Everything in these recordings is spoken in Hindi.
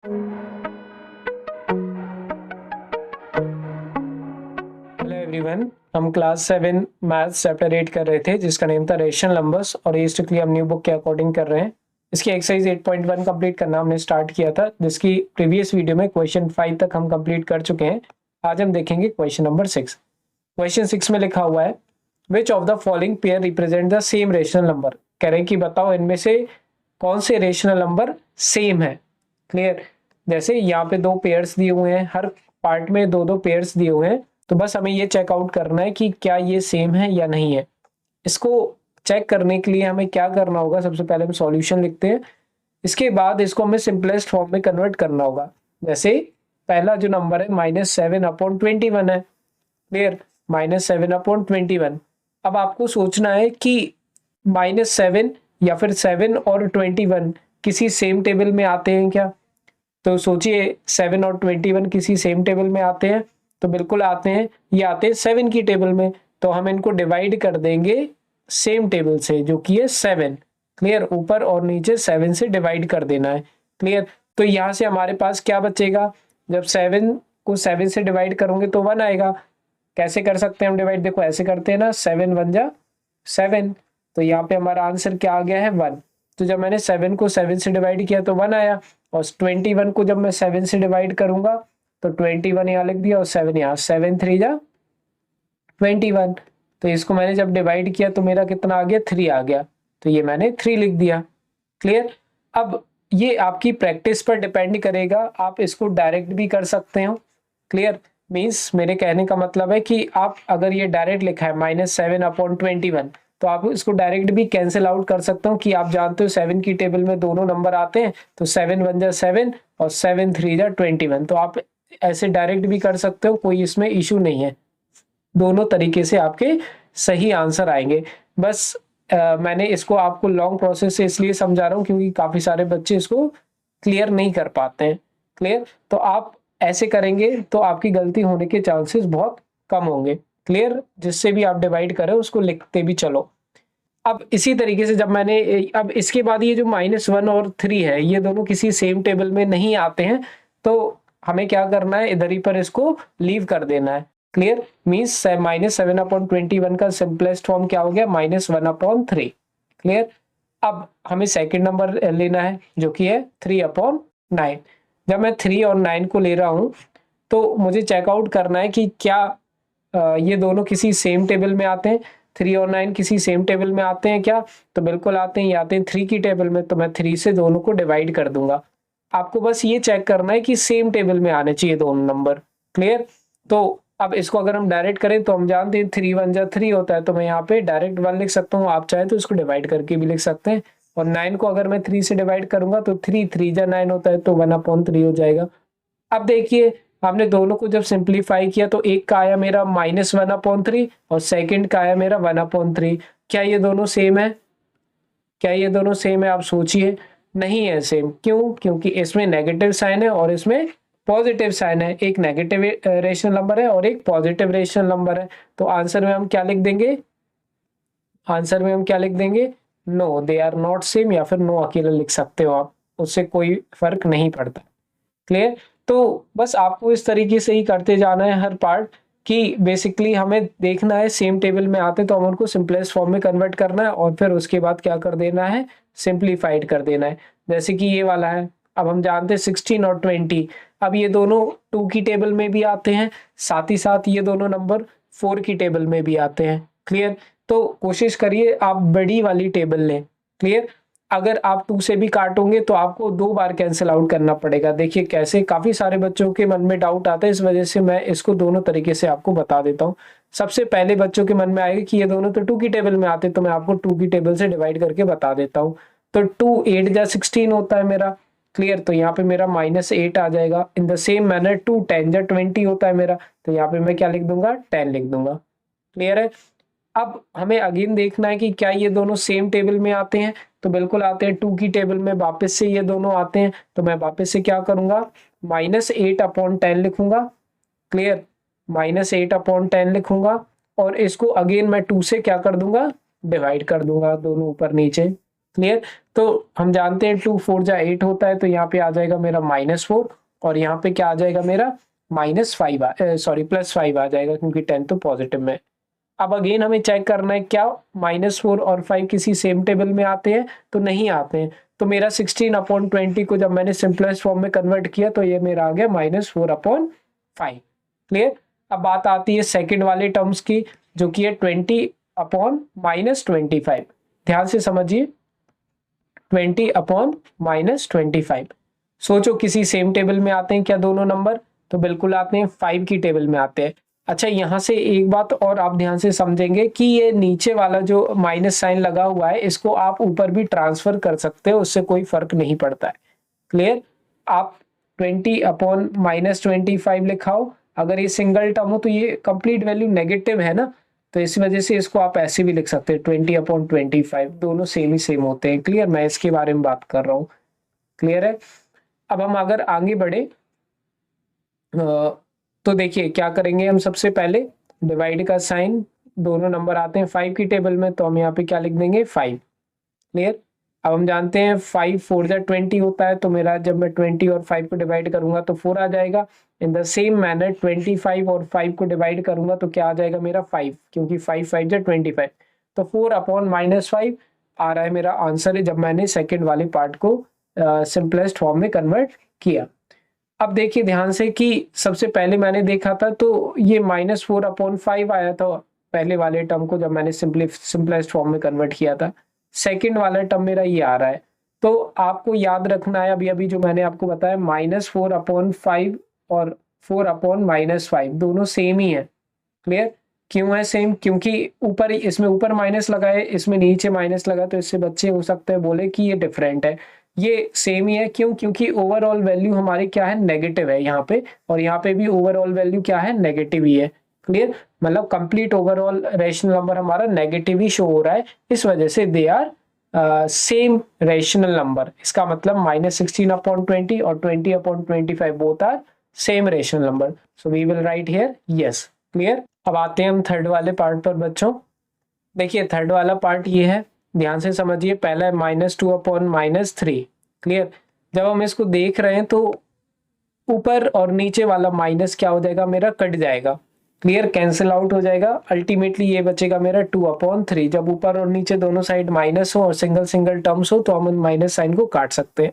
हेलो एवरीवन, हम क्लास 7 मैथ्स चैप्टर 8 कर रहे थे जिसका नेम था रेशनल नंबर्स और ये स्ट्रिक्टली हम न्यू बुक के अकॉर्डिंग कर रहे हैं। इसकी एक्सरसाइज 8.1 कंप्लीट करना हमने स्टार्ट किया था, जिसकी प्रीवियस वीडियो में क्वेश्चन 5 तक हम कंप्लीट कर चुके हैं। आज हम देखेंगे क्वेश्चन नंबर 6। क्वेश्चन 6 में लिखा हुआ है which of the following pair represent the same rational number. कह रहे हैं कि बताओ इनमें से कौन से रेशनल नंबर सेम है। क्लियर, जैसे यहाँ पे दो पेयर्स दिए हुए हैं, हर पार्ट में दो दो पेयर्स दिए हुए हैं, तो बस हमें ये चेकआउट करना है कि क्या ये सेम है या नहीं है। इसको चेक करने के लिए हमें क्या करना होगा, सबसे पहले हम सॉल्यूशन लिखते हैं। इसके बाद इसको हमें सिंपलेस्ट फॉर्म में कन्वर्ट करना होगा। जैसे पहला जो नंबर है -7/21 है। क्लियर, -7/21। अब आपको सोचना है कि -7 या फिर 7 और 21 किसी सेम टेबल में आते हैं क्या। तो सोचिए 7 और 21 किसी सेम टेबल में आते हैं, तो बिल्कुल आते हैं। ये आते हैं 7 की टेबल में, तो हम इनको डिवाइड कर देंगे सेम टेबल से जो कि है 7। क्लियर, ऊपर और नीचे 7 से डिवाइड कर देना है। क्लियर, तो यहाँ से हमारे पास क्या बचेगा, जब 7 को 7 से डिवाइड करोगे तो 1 आएगा। कैसे कर सकते हैं हम डिवाइड, देखो ऐसे करते हैं ना, 7 1 जा 7, तो यहाँ पे हमारा आंसर क्या आ गया है 1। तो जब मैंने 7 को 7 से डिवाइड किया तो 1 आया, और 21 को जब मैं 7 से डिवाइड करूंगा तो 21 यहाँ लिख दिया और 7 यहाँ, 7 3 जा 21। तो इसको मैंने जब डिवाइड किया तो मेरा कितना आ गया, 3 आ गया, तो ये मैंने 3 लिख दिया। क्लियर, अब ये आपकी प्रैक्टिस पर डिपेंड करेगा, आप इसको डायरेक्ट भी कर सकते हो। क्लियर, मीन्स मेरे कहने का मतलब है कि आप अगर ये डायरेक्ट लिखा है -7/21, तो आप इसको डायरेक्ट भी कैंसिल आउट कर सकते हो कि आप जानते हो 7 की टेबल में दोनों नंबर आते हैं, तो 7 1 जा 7 और 7 3 जा 21। तो आप ऐसे डायरेक्ट भी कर सकते हो, कोई इसमें इशू नहीं है। दोनों तरीके से आपके सही आंसर आएंगे। बस मैंने इसको आपको लॉन्ग प्रोसेस से इसलिए समझा रहा हूँ क्योंकि काफी सारे बच्चे इसको क्लियर नहीं कर पाते हैं। क्लियर, तो आप ऐसे करेंगे तो आपकी गलती होने के चांसेस बहुत कम होंगे। क्लियर, जिससे भी आप डिवाइड करें उसको लिखते भी चलो। अब इसी तरीके से जब मैंने अब इसके बाद ये जो -1 और 3 है, ये दोनों किसी सेम टेबल में नहीं आते हैं, तो हमें क्या करना है, इधर ही पर इसको लीव कर देना है। क्लियर, मीन्स -7/21 का सिंपलेस्ट फॉर्म क्या हो गया, -1/3। क्लियर, अब हमें सेकंड नंबर लेना है जो कि है 3/9। जब मैं 3 और 9 को ले रहा हूं तो मुझे चेकआउट करना है कि क्या ये दोनों किसी सेम टेबल में आते हैं। 3 और 9 किसी सेम टेबल में आते हैं क्या, तो बिल्कुल आते हैं, ये आते हैं 3 की टेबल में, तो मैं 3 से दोनों को डिवाइड कर दूंगा। आपको बस ये चेक करना है कि सेम टेबल में आने चाहिए दोनों नंबर। क्लियर, तो अब इसको अगर हम डायरेक्ट करें तो हम जानते हैं 3 1 जा 3 होता है, तो मैं यहाँ पे डायरेक्ट 1 लिख सकता हूँ। आप चाहे तो इसको डिवाइड करके भी लिख सकते हैं। और 9 को अगर मैं 3 से डिवाइड करूंगा तो 3 3 जा 9 होता है, तो 1/3 हो जाएगा। अब देखिए हमने दोनों को जब सिंप्लीफाई किया तो एक का आया मेरा -1/3 और सेकंड का आया मेरा 1/3। क्या ये दोनों सेम है, क्या ये दोनों सेम है, आप सोचिए। नहीं है सेम। क्यों, क्योंकि इसमें नेगेटिव साइन है और इसमें पॉजिटिव साइन है। एक नेगेटिव रेशनल नंबर है और एक पॉजिटिव रेशनल नंबर है। तो आंसर में हम क्या लिख देंगे, आंसर में हम क्या लिख देंगे, no they are not same, या फिर नो अकेला लिख सकते हो आप, उससे कोई फर्क नहीं पड़ता। क्लियर, तो बस आपको इस तरीके से ही करते जाना है हर पार्ट, कि बेसिकली हमें देखना है सेम टेबल में आते तो हम उनको सिंपलेस्ट फॉर्म में कन्वर्ट करना है और फिर उसके बाद क्या कर देना है, सिंप्लीफाइड कर देना है। जैसे कि ये वाला है, अब हम जानते हैं 16 और 20, अब ये दोनों 2 की टेबल में भी आते हैं, साथ ही साथ ये दोनों नंबर 4 की टेबल में भी आते हैं। क्लियर, तो कोशिश करिए आप बड़ी वाली टेबल लें। क्लियर, अगर आप 2 से भी काटोगे तो आपको 2 बार कैंसिल आउट करना पड़ेगा। देखिए कैसे, काफी सारे बच्चों के मन में डाउट आता है, इस वजह से मैं इसको दोनों तरीके से आपको बता देता हूँ। सबसे पहले बच्चों के मन में आएगा कि ये दोनों तो 2 की टेबल में आते, तो मैं आपको 2 की टेबल से डिवाइड करके बता देता हूँ। तो 2 8 जा 16 होता है मेरा। क्लियर, तो यहाँ पे मेरा -8 आ जाएगा। इन द सेम मैनर 2 10 जा 20 होता है मेरा, तो यहाँ पे मैं क्या लिख दूंगा, 10 लिख दूंगा। क्लियर है, अब हमें अगेन देखना है कि क्या ये दोनों सेम टेबल में आते हैं, तो बिल्कुल आते हैं। 2 की टेबल में वापस से ये दोनों आते हैं, तो मैं वापस से क्या करूंगा, -8/10 लिखूंगा। क्लियर, -8/10 लिखूंगा और इसको अगेन मैं 2 से क्या कर दूंगा, डिवाइड कर दूंगा, दोनों ऊपर नीचे। क्लियर। तो हम जानते हैं 2 4 जा 8 होता है, तो यहाँ पे आ जाएगा मेरा -4 और यहाँ पे क्या आ जाएगा मेरा -5 सॉरी +5 आ जाएगा क्योंकि 10 तो पॉजिटिव में। अब अगेन हमें चेक करना है क्या -4 और 5 किसी सेम टेबल में आते हैं, तो नहीं आते हैं। तो मेरा 16/20 को जब मैंने सिंपलेस्ट फॉर्म में कन्वर्ट किया तो ये मेरा आ गया -4/5। क्लियर। अब बात आती है सेकंड वाले टर्म्स की, जो कि है 20/-25। ध्यान से समझिए, 20/-25। सोचो किसी सेम टेबल में आते हैं क्या दोनों नंबर, तो बिल्कुल आते हैं, 5 की टेबल में आते हैं। अच्छा, यहां से एक बात और आप ध्यान से समझेंगे कि ये नीचे वाला जो माइनस साइन लगा हुआ है इसको आप ऊपर भी ट्रांसफर कर सकते हो, उससे कोई फर्क नहीं पड़ता है। क्लियर। आप 20/-25 लिखाओ, अगर ये सिंगल टर्म हो तो ये कंप्लीट वैल्यू नेगेटिव है ना, तो इस वजह से इसको आप ऐसे भी लिख सकते हैं 20/25, दोनों सेम ही सेम होते हैं। क्लियर, मैं इसके बारे में बात कर रहा हूँ। क्लियर है। अब हम अगर आगे बढ़े तो देखिए क्या करेंगे हम, सबसे पहले डिवाइड का साइन, दोनों नंबर आते हैं 5 की टेबल में, तो हम यहाँ पे क्या लिख देंगे 5। क्लियर। अब हम जानते हैं 5 4 जा 20 होता है, तो मेरा जब मैं 20 और 5 को डिवाइड करूंगा तो 4 आ जाएगा। इन द सेम मैनर 25 और 5 को डिवाइड करूंगा तो क्या आ जाएगा मेरा 5, क्योंकि 5 5 जा 25, तो 4/-5 आ रहा है मेरा आंसर है, जब मैंने सेकेंड वाले पार्ट को सिंपलेस्ट फॉर्म में कन्वर्ट किया। अब देखिए ध्यान से कि सबसे पहले मैंने देखा था तो ये -4/5 आया था पहले वाले टर्म को, जब मैंने सिंपलेस्ट फॉर्म में कन्वर्ट किया था। सेकंड वाला टर्म मेरा ये आ रहा है, तो आपको याद रखना है अभी अभी जो मैंने आपको बताया, -4/5 और 4/-5 दोनों सेम ही है। क्लियर। क्यों है सेम, क्योंकि ऊपर इसमें ऊपर माइनस लगा है, इसमें नीचे माइनस लगा, तो इससे बच्चे हो सकते हैं बोले कि ये डिफरेंट है। ये सेम ही है, क्यों, क्योंकि ओवरऑल वैल्यू हमारी क्या है, नेगेटिव है यहाँ पे, और यहाँ पे भी ओवरऑल वैल्यू क्या है, नेगेटिव ही है। क्लियर। मतलब कंप्लीट ओवरऑल रेशनल नंबर हमारा नेगेटिव ही शो हो रहा है, इस वजह से they are same rational number. इसका मतलब -16/20 और 20/25 both are same rational number, so we will write here yes. Clear. अब आते हैं हम थर्ड वाले पार्ट पर बच्चों। देखिए थर्ड वाला पार्ट ये है, ध्यान से समझिए। पहला है -2/-3। क्लियर। जब हम इसको देख रहे हैं तो ऊपर और नीचे वाला माइनस क्या हो जाएगा, मेरा कट जाएगा। क्लियर, कैंसिल आउट हो जाएगा। अल्टीमेटली ये बचेगा मेरा 2/3। जब ऊपर और नीचे दोनों साइड माइनस हो और सिंगल सिंगल टर्म्स हो तो हम माइनस साइन को काट सकते हैं।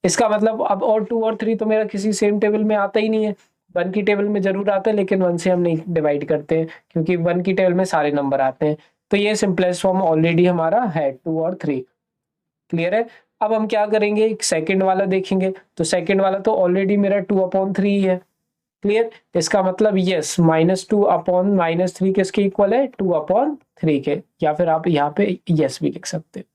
इसका मतलब अब और 2 और 3 तो मेरा किसी सेम टेबल में आता ही नहीं है। 1 की टेबल में जरूर आता है, लेकिन 1 से हम नहीं डिवाइड करते हैं क्योंकि 1 की टेबल में सारे नंबर आते हैं। तो ये सिंपलेस्ट फॉर्म ऑलरेडी हमारा है 2 और 3। क्लियर है। अब हम क्या करेंगे, सेकंड वाला देखेंगे, तो सेकंड वाला तो ऑलरेडी मेरा 2/3 ही है। क्लियर। इसका मतलब यस, -2/-3 किसके इक्वल है, 2/3 के, या फिर आप यहाँ पे यस भी लिख सकते हैं।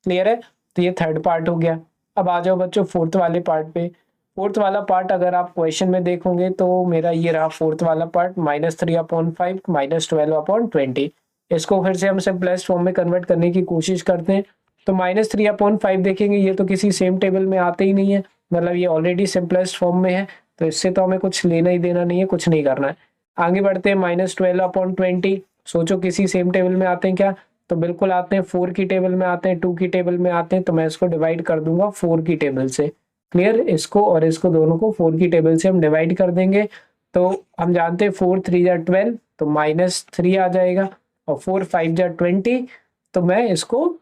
क्लियर है। तो ये थर्ड पार्ट हो गया। अब आ जाओ बच्चों फोर्थ वाले पार्ट पे। फोर्थ वाला पार्ट अगर आप क्वेश्चन में देखोगे तो मेरा ये रहा फोर्थ वाला पार्ट, -3/5 -12/20। इसको फिर से हम सिंपलेस्ट फॉर्म में कन्वर्ट करने की कोशिश करते हैं। तो -3/5 देखेंगे, ये तो किसी सेम टेबल में आते ही नहीं है, मतलब ये ऑलरेडी सिंपलेस्ट फॉर्म में है, तो इससे तो हमें कुछ लेना ही देना नहीं है, कुछ नहीं करना है। आगे बढ़ते हैं, -12/20। सोचो किसी सेम टेबल में आते हैं क्या, तो बिल्कुल आते हैं, 4 की टेबल में आते हैं, 2 की टेबल में आते हैं, तो मैं इसको डिवाइड कर दूंगा 4 की टेबल से। क्लियर। इसको और इसको दोनों को 4 की टेबल से हम डिवाइड कर देंगे, तो हम जानते हैं 4 3 जा 12, तो -3 आ जाएगा, और 4 5 जा 20, तो मैं इसको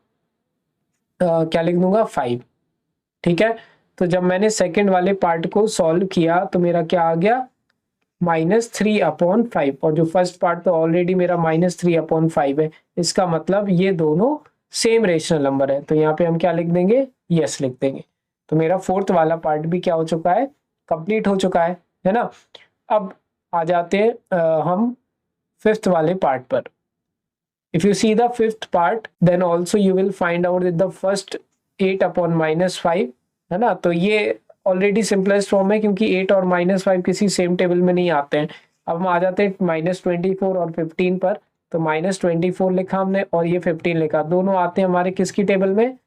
क्या लिख दूंगा 5। ठीक है। तो जब मैंने सेकंड वाले पार्ट को सॉल्व किया तो मेरा क्या आ गया, -3/5, और जो फर्स्ट पार्ट तो ऑलरेडी मेरा -3/5 है। इसका मतलब ये दोनों सेम रेशनल नंबर है, तो यहाँ पे हम क्या लिख देंगे, यस लिख देंगे। तो मेरा फोर्थ वाला पार्ट भी क्या हो चुका है, कंप्लीट हो चुका है ना। अब आ जाते हैं हम फिफ्थ वाले पार्ट पर। If you see the fifth part then also you will find out the first 8/-5 है ना। तो ये ऑलरेडी सिंपलेस्ट फॉर्म है क्योंकि 8 और -5 किसी सेम टेबल में नहीं आते हैं। अब हम आ जाते हैं -24 और 15 पर, तो -24 लिखा हमने और ये 15 लिखा, दोनों आते हैं हमारे किसकी टेबल में,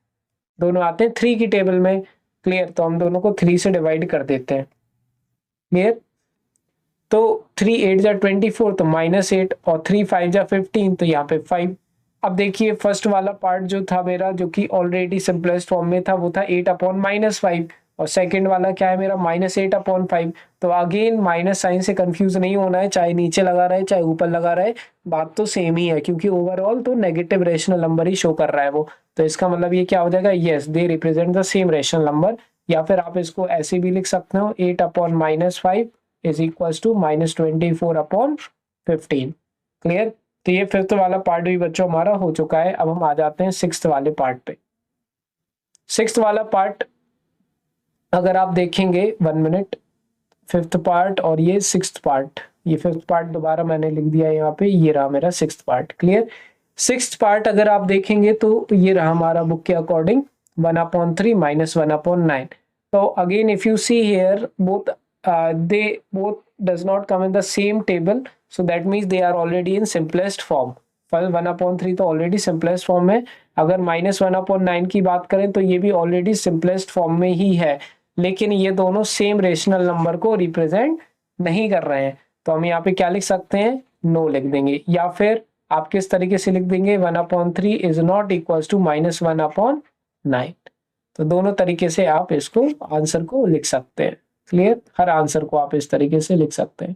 दोनों आते हैं 3 की टेबल में। क्लियर। तो हम दोनों को 3 से डिवाइड कर देते हैं। क्लियर। तो 3 8 जा 24, तो -8, और 3 5 जा 15, तो यहाँ पे 5। अब देखिए फर्स्ट वाला पार्ट जो था मेरा, जो कि ऑलरेडी सिंपलेस्ट फॉर्म में था, वो था 8/-5, और सेकंड वाला क्या है मेरा -8/5। तो अगेन माइनस साइन से कंफ्यूज नहीं होना है, चाहे नीचे लगा रहे चाहे ऊपर लगा रहे, बात तो सेम ही है, क्योंकि ओवरऑल तो नेगेटिव रेशनल नंबर ही शो कर रहा है वो। तो इसका मतलब ये क्या हो जाएगा, yes they represent the same rational number. या फिर आप इसको ऐसे भी लिख सकते हो, 8/-5 इज इक्वल टू -24/15। क्लियर। तो ये फिफ्थ वाला पार्ट भी बच्चों हमारा हो चुका है। अब हम आ जाते हैं सिक्स्थ वाले पार्ट पे। सिक्स्थ वाला पार्ट अगर आप देखेंगे, 1 मिनट, फिफ्थ पार्ट और ये सिक्स्थ पार्ट, ये फिफ्थ पार्ट दोबारा मैंने लिख दिया यहाँ पे, ये रहा मेरा sixth part. Clear. Sixth part अगर आप देखेंगे तो ये रहा हमारा बुक के अकॉर्डिंग 1/3 -1/9। तो again if you see here both they both does not come in the same table, so that means they are already in simplest form। 1/3 तो ऑलरेडी सिंपलेस्ट फॉर्म में, अगर -1/9 की बात करें तो ये भी ऑलरेडी सिंपलेस्ट फॉर्म में ही है, लेकिन ये दोनों सेम रेशनल नंबर को रिप्रेजेंट नहीं कर रहे हैं। तो हम यहाँ पे क्या लिख सकते हैं, नो लिख देंगे। या फिर आप किस तरीके से लिख देंगे, 1/3 इज नॉट इक्वल टू -1/9। तो दोनों तरीके से आप इसको आंसर को लिख सकते हैं। क्लियर। हर आंसर को आप इस तरीके से लिख सकते हैं।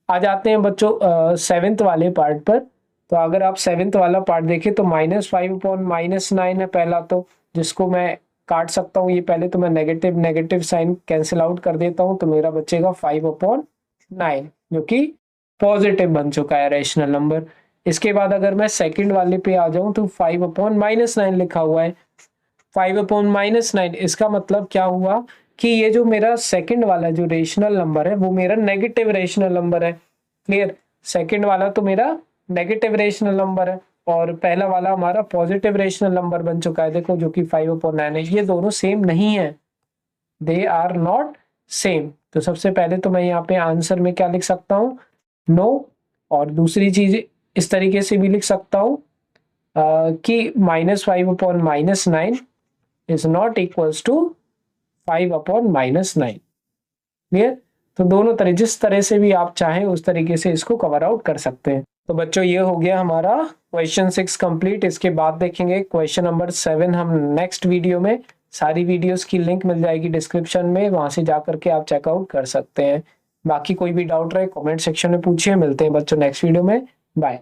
आ जाते हैं बच्चों सेवेंथ वाले पार्ट पर। तो अगर आप सेवेंथ वाला पार्ट देखें तो -5/-9 है पहला, तो जिसको मैं काट सकता हूँ। ये पहले तो मैं negative negative sign cancel out कर देता हूँ, तो मेरा बचेगा 5/9, जो कि पॉजिटिव बन चुका है रेशनल नंबर। इसके बाद अगर मैं सेकंड वाले पे आ जाऊं तो 5/-9 लिखा हुआ है। 5/-9, इसका मतलब क्या हुआ कि ये जो मेरा सेकंड वाला जो रेशनल नंबर है वो मेरा नेगेटिव रेशनल नंबर है। क्लियर। सेकंड वाला तो मेरा नेगेटिव रेशनल नंबर है और पहला वाला हमारा पॉजिटिव रेशनल नंबर बन चुका है, देखो, जो कि 5/9 है। ये दोनों सेम नहीं है, दे आर नॉट सेम। तो सबसे पहले तो मैं यहाँ पे आंसर में क्या लिख सकता हूँ, नो। और दूसरी चीज इस तरीके से भी लिख सकता हूँ कि -5/-9 is not equals to 5/-9। Clear. तो दोनों तरह, जिस तरह से भी आप चाहें उस तरीके से इसको कवर आउट कर सकते हैं। तो बच्चों ये हो गया हमारा क्वेश्चन 6 कंप्लीट। इसके बाद देखेंगे क्वेश्चन नंबर 7 हम नेक्स्ट वीडियो में। सारी वीडियोस की लिंक मिल जाएगी डिस्क्रिप्शन में, वहां से जाकर के आप चेकआउट कर सकते हैं। बाकी कोई भी डाउट रहे कमेंट सेक्शन में पूछिए। मिलते हैं बच्चों नेक्स्ट वीडियो में। बाय।